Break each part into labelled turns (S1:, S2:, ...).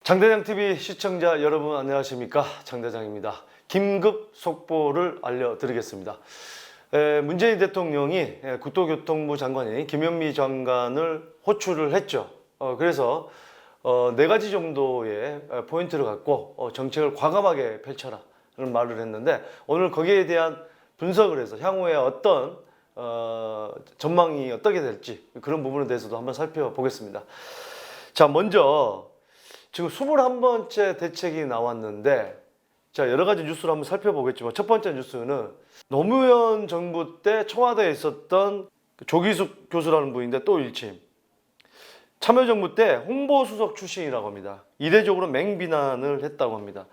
S1: 장대장TV 시청자 여러분 안녕하십니까? 장대장입니다. 긴급 속보를 알려드리겠습니다. 문재인 대통령이 국토교통부 장관인 김현미 장관을 호출을 했죠. 그래서 4가지 정도의 포인트를 갖고 정책을 과감하게 펼쳐라 라는 말을 했는데, 오늘 거기에 대한 분석을 해서 향후에 어떤 전망이 어떻게 될지 그런 부분에 대해서도 한번 살펴보겠습니다. 자, 먼저 지금 21번째 대책이 나왔는데, 자, 여러 가지 뉴스를 한번 살펴보겠지만, 첫 번째 뉴스는 노무현 정부 때 청와대에 있었던 조기숙 교수라는 분인데 또 일침. 참여정부 때 홍보수석 출신이라고 합니다. 이례적으로 맹비난을 했다고 합니다.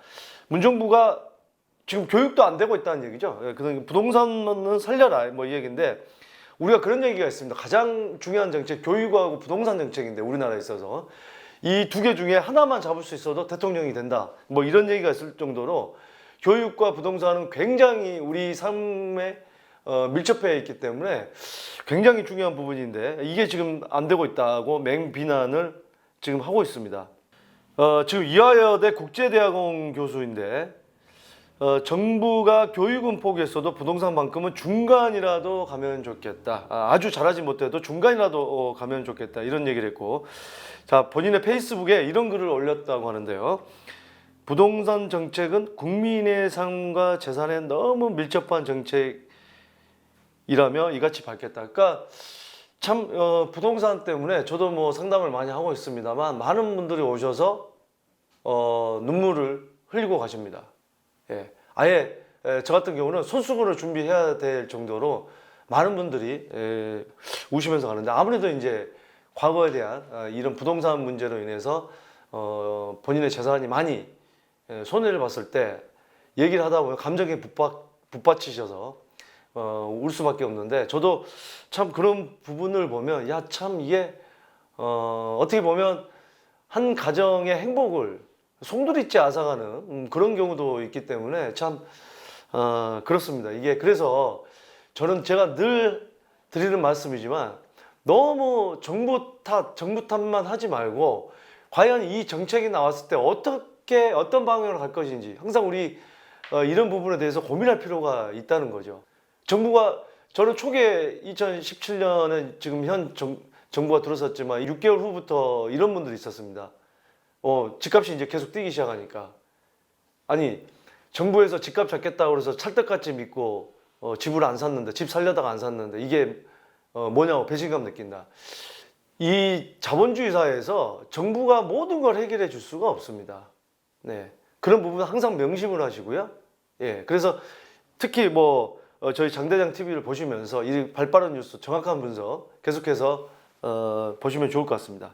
S1: 문정부가 지금 교육도 안 되고 있다는 얘기죠. 부동산은 살려라 뭐 이 얘기인데, 우리가 그런 얘기가 있습니다. 가장 중요한 정책, 교육하고 부동산 정책인데 우리나라에 있어서 이 두 개 중에 하나만 잡을 수 있어도 대통령이 된다, 뭐 이런 얘기가 있을 정도로 교육과 부동산은 굉장히 우리 삶에 밀접해 있기 때문에 굉장히 중요한 부분인데, 이게 지금 안 되고 있다고 맹비난을 지금 하고 있습니다. 지금 이화여대 국제대학원 교수인데, 정부가 교육은 포기했어도 부동산만큼은 중간이라도 가면 좋겠다. 아주 잘하지 못해도 중간이라도 가면 좋겠다, 이런 얘기를 했고, 자, 본인의 페이스북에 이런 글을 올렸다고 하는데요. 부동산 정책은 국민의 삶과 재산에 너무 밀접한 정책이라며 이같이 밝혔다. 그러니까 참 부동산 때문에 저도 뭐 상담을 많이 하고 있습니다만, 많은 분들이 오셔서 눈물을 흘리고 가십니다. 예, 아예 저 같은 경우는 손수건을 준비해야 될 정도로 많은 분들이 우시면서 가는데, 아무래도 이제 과거에 대한 이런 부동산 문제로 인해서 본인의 재산이 많이 손해를 봤을 때 얘기를 하다 보면 감정에 북받치셔서 울 수밖에 없는데, 저도 참 그런 부분을 보면 야, 참 이게 어떻게 보면 한 가정의 행복을 송두리째 앗아가는 그런 경우도 있기 때문에 참 그렇습니다. 이게 그래서 저는 제가 늘 드리는 말씀이지만, 너무 정부 탓만 하지 말고 과연 이 정책이 나왔을 때 어떤 방향으로 갈 것인지 항상 우리 이런 부분에 대해서 고민할 필요가 있다는 거죠. 정부가, 저는 초기에 2017년에 지금 현 정부가 들어섰지만 6개월 후부터 이런 분들이 있었습니다. 집값이 이제 계속 뛰기 시작하니까, 아니 정부에서 집값 잡겠다고 그래서 찰떡같이 믿고 집을 안 샀는데, 집 살려다가 안 샀는데 이게 뭐냐고 배신감 느낀다. 이 자본주의 사회에서 정부가 모든 걸 해결해 줄 수가 없습니다. 네, 그런 부분은 항상 명심을 하시고요. 예, 그래서 특히 뭐 저희 장대장 TV를 보시면서 이 발빠른 뉴스, 정확한 분석 계속해서 보시면 좋을 것 같습니다.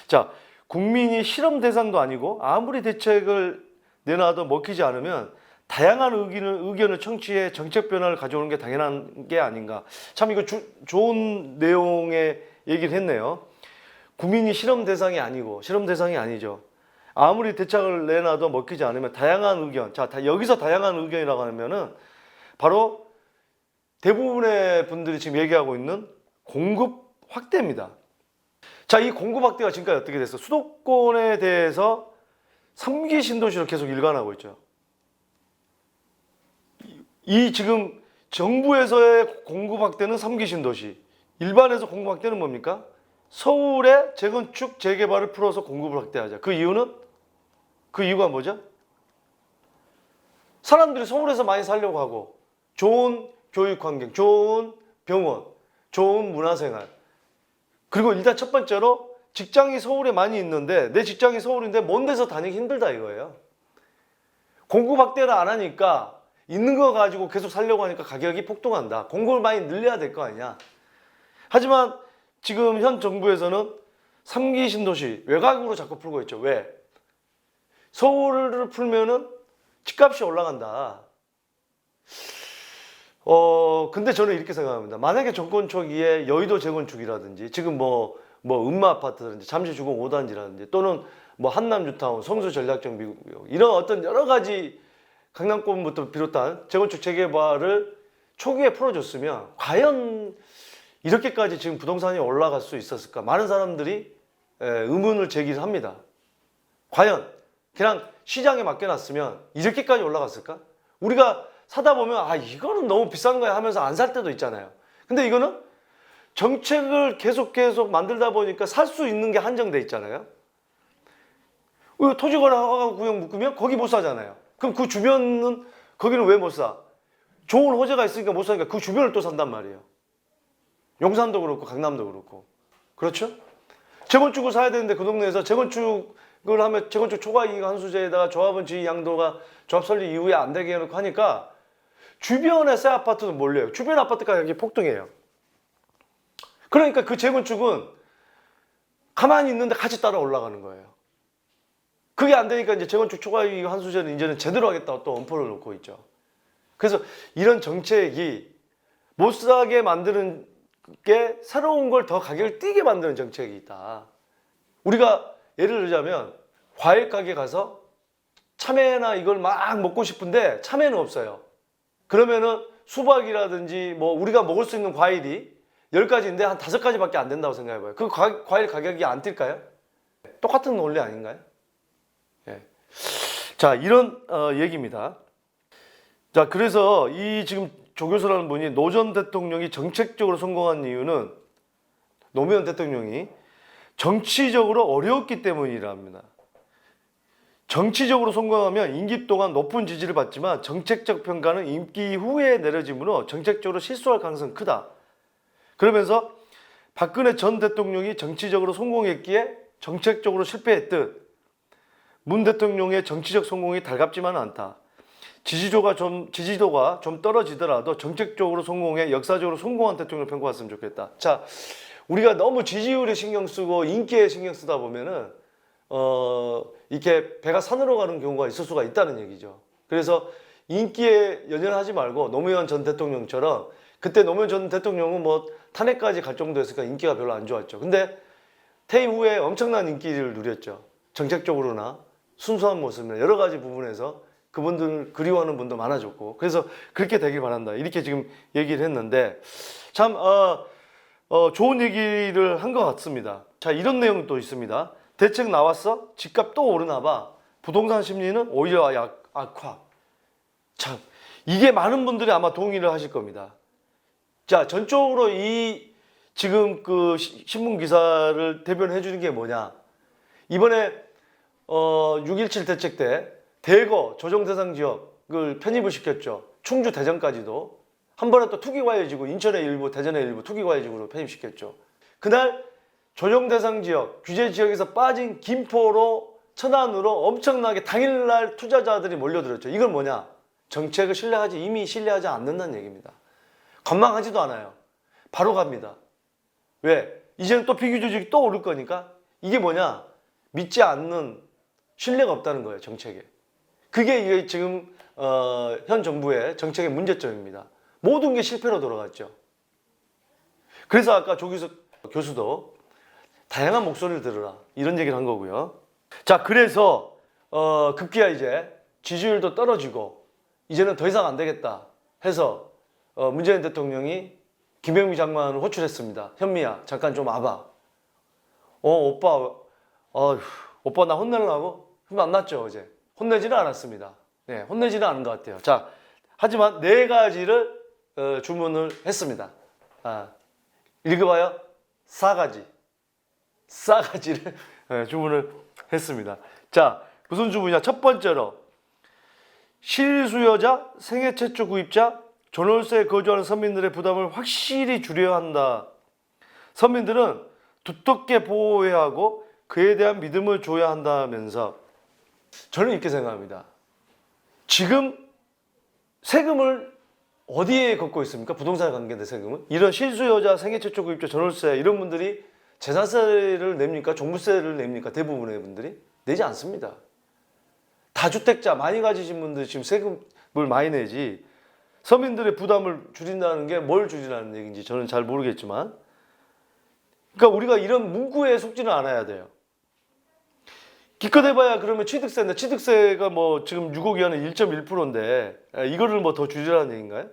S1: 자, 국민이 실험 대상도 아니고 아무리 대책을 내놔도 먹히지 않으면 다양한 의견을 청취해 정책 변화를 가져오는 게 당연한 게 아닌가. 참 이거 좋은 내용의 얘기를 했네요. 국민이 실험 대상이 아니죠. 아무리 대책을 내놔도 먹히지 않으면 다양한 의견. 자, 여기서 다양한 의견이라고 하면은 바로 대부분의 분들이 지금 얘기하고 있는 공급 확대입니다. 자, 이 공급 확대가 지금까지 어떻게 됐어? 수도권에 대해서 3기 신도시로 계속 일관하고 있죠. 이 지금 정부에서의 공급 확대는 3기 신도시, 일반에서 공급 확대는 뭡니까? 서울의 재건축, 재개발을 풀어서 공급을 확대하자. 그 이유가 뭐죠? 사람들이 서울에서 많이 살려고 하고, 좋은 교육 환경, 좋은 병원, 좋은 문화생활, 그리고 일단 첫 번째로 직장이 서울에 많이 있는데, 내 직장이 서울인데 먼 데서 다니기 힘들다 이거예요. 공급 확대를 안 하니까 있는 거 가지고 계속 살려고 하니까 가격이 폭등한다. 공급을 많이 늘려야 될 거 아니냐. 하지만 지금 현 정부에서는 3기 신도시 외곽으로 자꾸 풀고 있죠. 왜? 서울을 풀면은 집값이 올라간다. 근데 저는 이렇게 생각합니다. 만약에 정권 초기에 여의도 재건축이라든지, 지금 뭐 음마 아파트라든지 잠시주공 5단지라든지 또는 뭐 한남 뉴타운, 성수 전략적 미국역, 이런 어떤 여러 가지 강남권부터 비롯한 재건축 재개발을 초기에 풀어줬으면 과연 이렇게까지 지금 부동산이 올라갈 수 있었을까? 많은 사람들이 의문을 제기를 합니다. 과연 그냥 시장에 맡겨놨으면 이렇게까지 올라갔을까? 우리가 사다 보면 아 이거는 너무 비싼 거야 하면서 안 살 때도 있잖아요. 근데 이거는 정책을 계속 만들다 보니까 살 수 있는 게 한정돼 있잖아요. 토지거래 구역 묶으면 거기 못 사잖아요. 그럼 그 주변은 거기는 왜 못 사? 좋은 호재가 있으니까 못 사니까 그 주변을 또 산단 말이에요. 용산도 그렇고 강남도 그렇고. 그렇죠? 재건축을 사야 되는데 그 동네에서 재건축을 하면 재건축 초과이익 환수제에다가 조합원 지위 양도가 조합 설립 이후에 안 되게 해놓고 하니까 주변에 새 아파트도 몰려요. 주변 아파트 가격이 폭등해요. 그러니까 그 재건축은 가만히 있는데 같이 따라 올라가는 거예요. 그게 안 되니까 이제 재건축 초과이익 환수제는 이제는 제대로 하겠다고 또 엄포를 놓고 있죠. 그래서 이런 정책이 못 사게 만드는 게 새로운 걸 더 가격을 뛰게 만드는 정책이 있다. 우리가 예를 들자면 과일 가게 가서 참외나 이걸 막 먹고 싶은데 참외는 없어요. 그러면은 수박이라든지 뭐 우리가 먹을 수 있는 과일이 10가지인데 한 5가지밖에 안 된다고 생각해봐요. 그 과일 가격이 안 뛸까요? 똑같은 원리 아닌가요? 예. 자, 이런 얘기입니다. 자, 그래서 이 지금 조 교수라는 분이 노 전 대통령이 정책적으로 성공한 이유는 노무현 대통령이 정치적으로 어려웠기 때문이랍니다. 정치적으로 성공하면 임기 동안 높은 지지를 받지만 정책적 평가는 임기 후에 내려지므로 정책적으로 실수할 가능성이 크다. 그러면서 박근혜 전 대통령이 정치적으로 성공했기에 정책적으로 실패했듯 문 대통령의 정치적 성공이 달갑지만은 않다. 지지도가 좀 떨어지더라도 정책적으로 성공해 역사적으로 성공한 대통령을 평가했으면 좋겠다. 자, 우리가 너무 지지율에 신경 쓰고 인기에 신경 쓰다 보면은 이렇게 배가 산으로 가는 경우가 있을 수가 있다는 얘기죠. 그래서 인기에 연연하지 말고 노무현 전 대통령처럼 그때 노무현 전 대통령은 뭐 탄핵까지 갈 정도였으니까 인기가 별로 안 좋았죠. 근데 퇴임 후에 엄청난 인기를 누렸죠. 정책적으로나 순수한 모습이나 여러 가지 부분에서 그분들 그리워하는 분도 많아졌고 그래서 그렇게 되길 바란다. 이렇게 지금 얘기를 했는데 참 좋은 얘기를 한 것 같습니다. 자, 이런 내용도 있습니다. 대책 나왔어? 집값 또 오르나 봐. 부동산 심리는 오히려 악화. 참 이게 많은 분들이 아마 동의를 하실 겁니다. 자, 전적으로 이 지금 그 신문 기사를 대변해 주는 게 뭐냐? 이번에 6.17 대책 때 대거 조정 대상 지역을 편입을 시켰죠. 충주 대전까지도 한 번에 또 투기과열지구 인천의 일부 대전의 일부 투기과열지구로 편입시켰죠. 그날 조정 대상 지역 규제 지역에서 빠진 김포로 천안으로 엄청나게 당일날 투자자들이 몰려들었죠. 이건 뭐냐? 정책을 이미 신뢰하지 않는다는 얘기입니다. 관망하지도 않아요. 바로 갑니다. 왜? 이제는 또 비규조직이 또 오를 거니까 이게 뭐냐? 믿지 않는 신뢰가 없다는 거예요. 정책에. 그게 이게 지금 현 정부의 정책의 문제점입니다. 모든 게 실패로 돌아갔죠. 그래서 아까 조 교수도 다양한 목소리를 들으라 이런 얘기를 한 거고요. 자, 그래서 급기야 이제 지지율도 떨어지고 이제는 더 이상 안 되겠다 해서 문재인 대통령이 김병미 장관을 호출했습니다. 현미야 잠깐 좀 와봐. 오빠 나 혼내려고? 안 났죠 어제. 혼내지는 않았습니다. 네, 혼내지는 않은 것 같아요. 자, 하지만 4가지를 주문을 했습니다. 읽어봐요. 4가지를 주문을 했습니다. 자, 무슨 주문이냐? 첫 번째로 실수요자, 생애 최초 구입자, 전월세에 거주하는 서민들의 부담을 확실히 줄여야 한다. 서민들은 두텁게 보호해야 하고 그에 대한 믿음을 줘야 한다면서 저는 이렇게 생각합니다. 지금 세금을 어디에 걷고 있습니까? 부동산에 관계된 세금은? 이런 실수요자, 생애 최초 구입자, 전월세 이런 분들이 재산세를 냅니까? 종부세를 냅니까? 대부분의 분들이? 내지 않습니다. 다주택자 많이 가지신 분들이 지금 세금을 많이 내지 서민들의 부담을 줄인다는 게 뭘 줄이라는 얘기인지 저는 잘 모르겠지만 그러니까 우리가 이런 문구에 속지는 않아야 돼요. 기껏 해봐야 그러면 취득세인데 취득세가 뭐 지금 6억 이하는 1.1%인데 이거를 뭐 더 줄이라는 얘기인가요?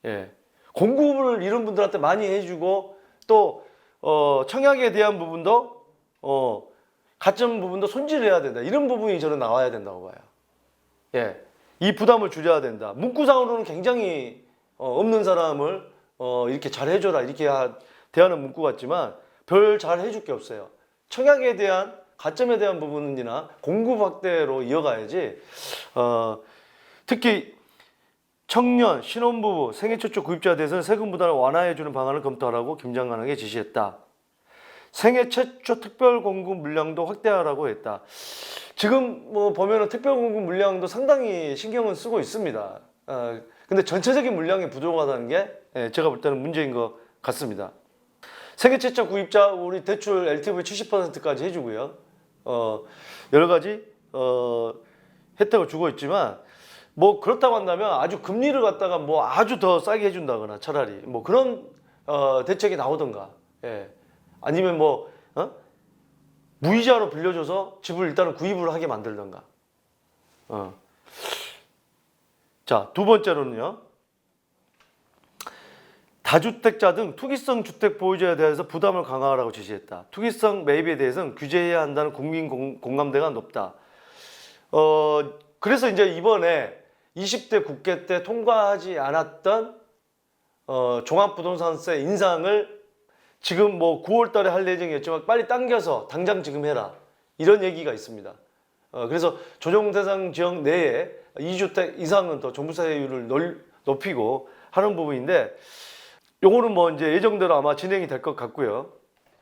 S1: 예. 공급을 이런 분들한테 많이 해주고 또 청약에 대한 부분도 가점 부분도 손질해야 된다. 이런 부분이 저는 나와야 된다고 봐요. 예, 이 부담을 줄여야 된다. 문구상으로는 굉장히 없는 사람을 이렇게 잘 해줘라 이렇게 대하는 문구 같지만 별 잘 해줄 게 없어요. 청약에 대한 가점에 대한 부분이나 공급 확대로 이어가야지. 특히 청년, 신혼부부, 생애 최초 구입자에 대해서는 세금 부담을 완화해주는 방안을 검토하라고 김장관에게 지시했다. 생애 최초 특별 공급 물량도 확대하라고 했다. 지금 뭐 보면은 특별 공급 물량도 상당히 신경을 쓰고 있습니다. 근데 전체적인 물량이 부족하다는 게 제가 볼 때는 문제인 것 같습니다. 생애 최초 구입자 우리 대출 LTV 70%까지 해주고요. 여러 가지 혜택을 주고 있지만 뭐 그렇다고 한다면 아주 금리를 갖다가 뭐 아주 더 싸게 해준다거나 차라리 뭐 그런 대책이 나오던가. 예. 아니면 뭐 무이자로 빌려줘서 집을 일단은 구입을 하게 만들던가. 자, 두 번째로는요. 다주택자 등 투기성 주택 보유자에 대해서 부담을 강화하라고 지시했다. 투기성 매입에 대해서는 규제해야 한다는 국민 공감대가 높다. 그래서 이제 이번에 20대 국회 때 통과하지 않았던 종합부동산세 인상을 지금 뭐 9월 달에 할 예정이었지만 빨리 당겨서 당장 지금 해라. 이런 얘기가 있습니다. 그래서 조정 대상 지역 내에 2주택 이상은 더 종부세율을 높이고 하는 부분인데 요거는 뭐 이제 예정대로 아마 진행이 될 것 같고요.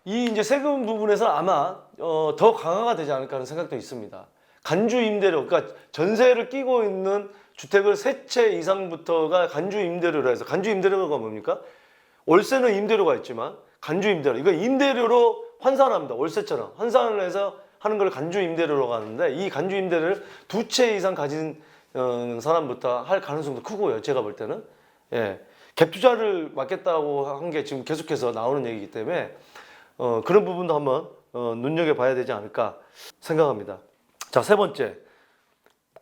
S1: 이 이제 세금 부분에서 아마 더 강화가 되지 않을까 하는 생각도 있습니다. 간주 임대료, 그러니까 전세를 끼고 있는 주택을 세 채 이상부터가 간주 임대료라 해서 간주 임대료가 뭡니까? 월세는 임대료가 있지만 간주 임대료, 이거 임대료로 환산합니다. 월세처럼 환산을 해서 하는 걸 간주 임대료로 하는데 이 간주 임대료를 두 채 이상 가진 사람부터 할 가능성도 크고요. 제가 볼 때는. 예. 갭 투자를 막겠다고 한 게 지금 계속해서 나오는 얘기이기 때문에 그런 부분도 한번 눈여겨봐야 되지 않을까 생각합니다. 자, 세 번째.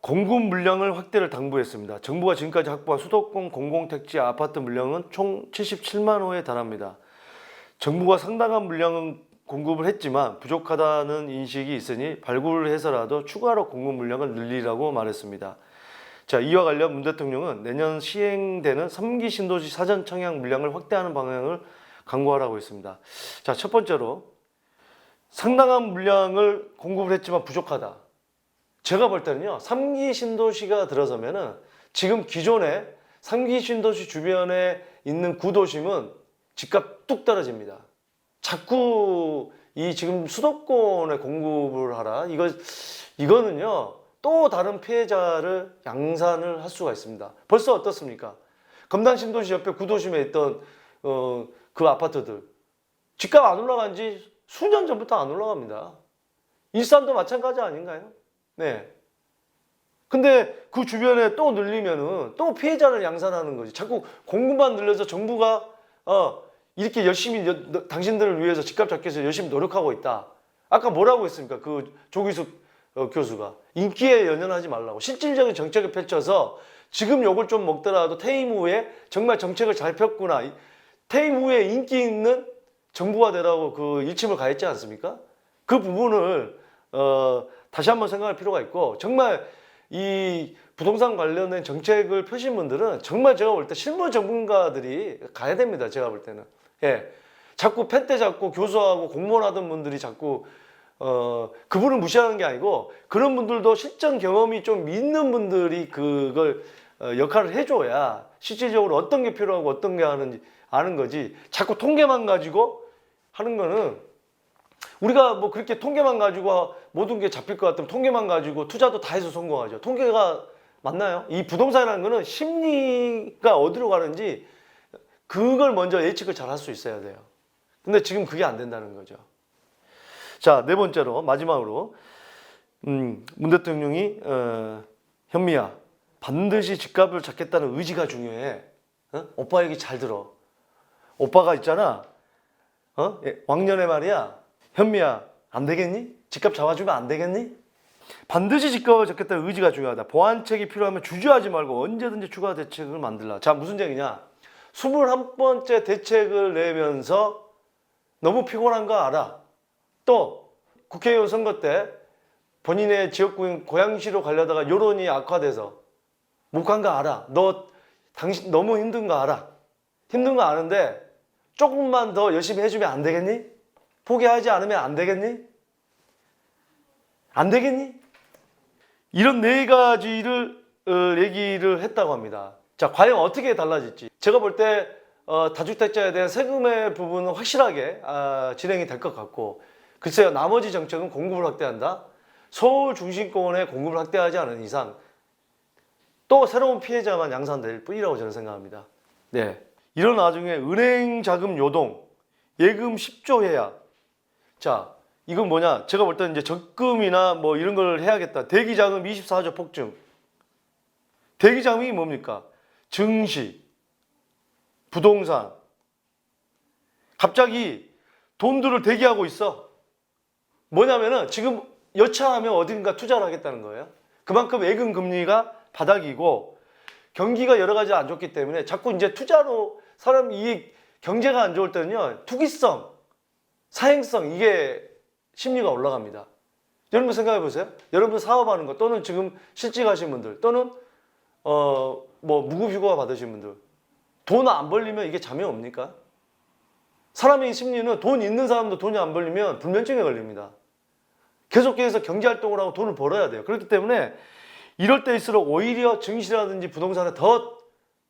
S1: 공급 물량을 확대를 당부했습니다. 정부가 지금까지 확보한 수도권 공공택지 아파트 물량은 총 77만 호에 달합니다. 정부가 상당한 물량은 공급을 했지만 부족하다는 인식이 있으니 발굴을 해서라도 추가로 공급 물량을 늘리라고 말했습니다. 자, 이와 관련 문 대통령은 내년 시행되는 3기 신도시 사전 청약 물량을 확대하는 방향을 강구하라고 했습니다. 자, 첫 번째로 상당한 물량을 공급을 했지만 부족하다. 제가 볼 때는요, 3기 신도시가 들어서면은 지금 기존에 3기 신도시 주변에 있는 구도심은 집값 뚝 떨어집니다. 자꾸 이 지금 수도권에 공급을 하라. 이거는요, 또 다른 피해자를 양산을 할 수가 있습니다. 벌써 어떻습니까? 검단 신도시 옆에 구도심에 있던 그 아파트들 집값 안 올라간 지 수년 전부터 안 올라갑니다. 일산도 마찬가지 아닌가요? 네. 근데 그 주변에 또 늘리면은 또 피해자를 양산하는 거지. 자꾸 공급만 늘려서 정부가 이렇게 열심히 당신들을 위해서 집값 잡기 위해서 열심히 노력하고 있다. 아까 뭐라고 했습니까? 그 조기숙 교수가 인기에 연연하지 말라고 실질적인 정책을 펼쳐서 지금 욕을 좀 먹더라도 퇴임 후에 정말 정책을 잘 폈구나, 퇴임 후에 인기 있는 정부가 되라고 그 일침을 가했지 않습니까? 그 부분을 다시 한번 생각할 필요가 있고, 정말 이 부동산 관련된 정책을 펴신 분들은 정말 제가 볼 때 실무 전문가들이 가야 됩니다. 제가 볼 때는. 예. 자꾸 펜대 잡고 교수하고 공무원 하던 분들이 자꾸 그분을 무시하는 게 아니고, 그런 분들도 실전 경험이 좀 있는 분들이 그걸 역할을 해줘야 실질적으로 어떤 게 필요하고 어떤 게 하는지 아는 거지. 자꾸 통계만 가지고 하는 거는, 우리가 뭐 그렇게 통계만 가지고 모든 게 잡힐 것 같으면 통계만 가지고 투자도 다 해서 성공하죠. 통계가 맞나요? 이 부동산이라는 거는 심리가 어디로 가는지 그걸 먼저 예측을 잘 할 수 있어야 돼요. 근데 지금 그게 안 된다는 거죠. 자, 네 번째로 마지막으로 문 대통령이 현미야, 반드시 집값을 잡겠다는 의지가 중요해. 오빠 얘기 잘 들어. 오빠가 있잖아. 왕년에 말이야, 현미야 안 되겠니? 집값 잡아주면 안 되겠니? 반드시 집값을 잡겠다는 의지가 중요하다. 보완책이 필요하면 주저하지 말고 언제든지 추가 대책을 만들라. 자, 무슨 얘기냐? 21번째 대책을 내면서 너무 피곤한 거 알아. 또 국회의원 선거 때 본인의 지역구인 고양시로 가려다가 여론이 악화돼서 못 간 거 알아. 당신 너무 힘든 거 알아. 힘든 거 아는데 조금만 더 열심히 해주면 안 되겠니? 포기하지 않으면 안 되겠니? 안 되겠니? 이런 네 가지를 얘기를 했다고 합니다. 자, 과연 어떻게 달라질지. 제가 볼 때 다주택자에 대한 세금의 부분은 확실하게 진행이 될 것 같고, 글쎄요, 나머지 정책은 공급을 확대한다. 서울 중심권의 공급을 확대하지 않은 이상 또 새로운 피해자만 양산될 뿐이라고 저는 생각합니다. 네, 이런 와중에 은행 자금 요동, 예금 10조 해야. 자, 이건 뭐냐? 제가 볼 때는 이제 적금이나 뭐 이런 걸 해야겠다. 대기자금 24조 폭증. 대기자금이 뭡니까? 증시, 부동산. 갑자기 돈들을 대기하고 있어. 뭐냐면은 지금 여차하면 어딘가 투자를 하겠다는 거예요. 그만큼 예금 금리가 바닥이고 경기가 여러 가지 안 좋기 때문에 자꾸 이제 투자로 사람 경제가 안 좋을 때는요, 투기성, 사행성, 이게 심리가 올라갑니다. 여러분 생각해 보세요. 여러분 사업하는 거 또는 지금 실직하신 분들 또는 뭐 무급휴가 받으신 분들, 돈 안 벌리면 이게 잠이 옵니까? 사람의 심리는 돈 있는 사람도 돈이 안 벌리면 불면증에 걸립니다. 계속해서 경제활동을 하고 돈을 벌어야 돼요. 그렇기 때문에 이럴 때일수록 오히려 증시라든지 부동산에 더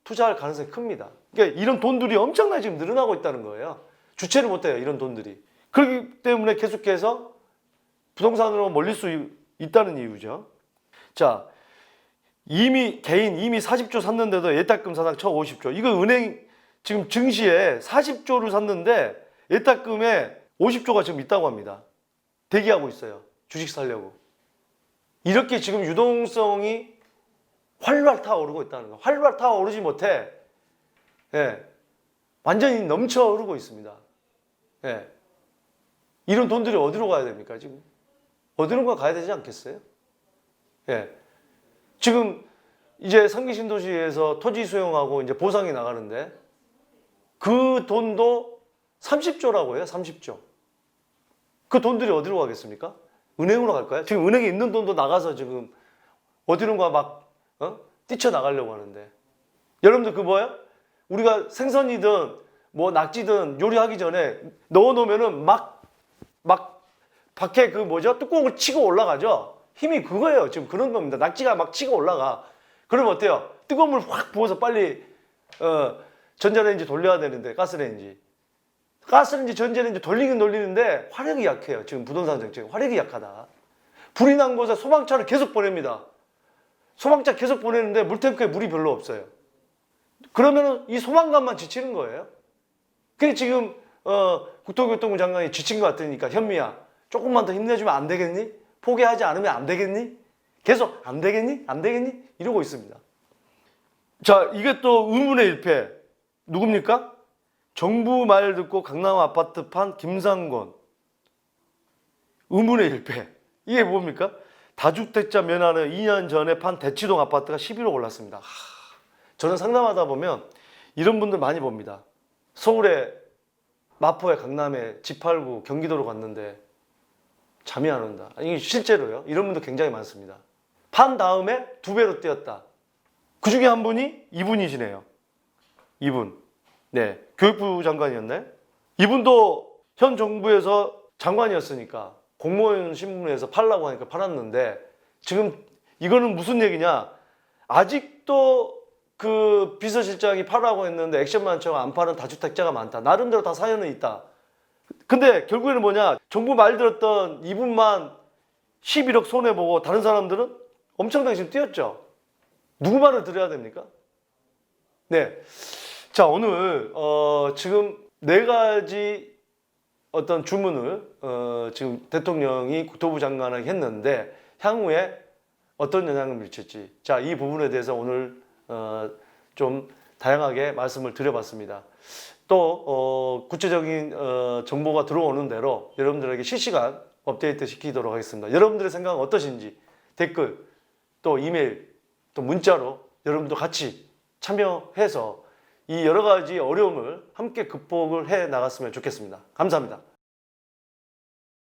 S1: 투자할 가능성이 큽니다. 그러니까 이런 돈들이 엄청나게 지금 늘어나고 있다는 거예요. 주체를 못해요, 이런 돈들이. 그렇기 때문에 계속해서 부동산으로 몰릴 수 있다는 이유죠. 자, 개인 이미 40조 샀는데도 예탁금 사상 쳐 50조. 이거 은행 지금 증시에 40조를 샀는데 예탁금에 50조가 지금 있다고 합니다. 대기하고 있어요. 주식 살려고. 이렇게 지금 유동성이 활활 타오르고 있다는 거. 활활 타오르지 못해. 예. 완전히 넘쳐 흐르고 있습니다. 예. 이런 돈들이 어디로 가야 됩니까, 지금? 어디론가 가야 되지 않겠어요? 예. 지금 이제 상기 신도시에서 토지 수용하고 이제 보상이 나가는데 그 돈도 30조라고 해요, 30조. 그 돈들이 어디로 가겠습니까? 은행으로 갈까요? 지금 은행에 있는 돈도 나가서 지금 어디론가 막 뛰쳐나가려고 하는데, 여러분들 그 뭐예요? 우리가 생선이든 뭐 낙지든 요리하기 전에 넣어놓으면은 막 밖에 그 뭐죠? 뚜껑을 치고 올라가죠? 힘이 그거예요. 지금 그런 겁니다. 낙지가 막 치고 올라가. 그러면 어때요? 뜨거운 물 확 부어서 빨리 전자레인지 돌려야 되는데, 가스레인지, 전자레인지 돌리긴 돌리는데 화력이 약해요. 지금 부동산 정책이 화력이 약하다. 불이 난 곳에 소방차를 계속 보냅니다. 소방차 계속 보내는데 물탱크에 물이 별로 없어요. 그러면 이 소방관만 지치는 거예요. 그게 지금 국토교통부 장관이 지친 것 같으니까, 현미야, 조금만 더 힘내주면 안 되겠니? 포기하지 않으면 안 되겠니? 계속 안 되겠니? 안 되겠니? 이러고 있습니다. 자, 이게 또 의문의 일패. 누굽니까? 정부 말 듣고 강남 아파트 판 김상권. 의문의 일패. 이게 뭡니까? 다주택자 면하는 2년 전에 판 대치동 아파트가 11억 올랐습니다. 저는 상담하다 보면 이런 분들 많이 봅니다. 서울에, 마포에, 강남에 집 팔고 경기도로 갔는데 잠이 안 온다. 이게 실제로요. 이런 분들 굉장히 많습니다. 판 다음에 2배로 뛰었다. 그 중에 한 분이 이분이시네요. 이분. 네, 교육부 장관이었네. 이분도 현 정부에서 장관이었으니까 공무원 신분에서 팔라고 하니까 팔았는데, 지금 이거는 무슨 얘기냐? 아직도 그 비서실장이 팔라고 했는데 액션만 쳐가 안 파는 다주택자가 많다. 나름대로 다 사연은 있다. 근데 결국에는 뭐냐? 정부 말 들었던 이분만 11억 손해보고 다른 사람들은 엄청나게 지금 뛰었죠. 누구 말을 들어야 됩니까? 네. 자, 오늘 지금 4가지 어떤 주문을 지금 대통령이 국토부 장관에게 했는데 향후에 어떤 영향을 미칠지, 자, 이 부분에 대해서 오늘 좀 다양하게 말씀을 드려봤습니다. 또 구체적인 정보가 들어오는 대로 여러분들에게 실시간 업데이트 시키도록 하겠습니다. 여러분들의 생각은 어떠신지 댓글, 또 이메일, 또 문자로 여러분도 같이 참여해서 이 여러 가지 어려움을 함께 극복을 해 나갔으면 좋겠습니다. 감사합니다.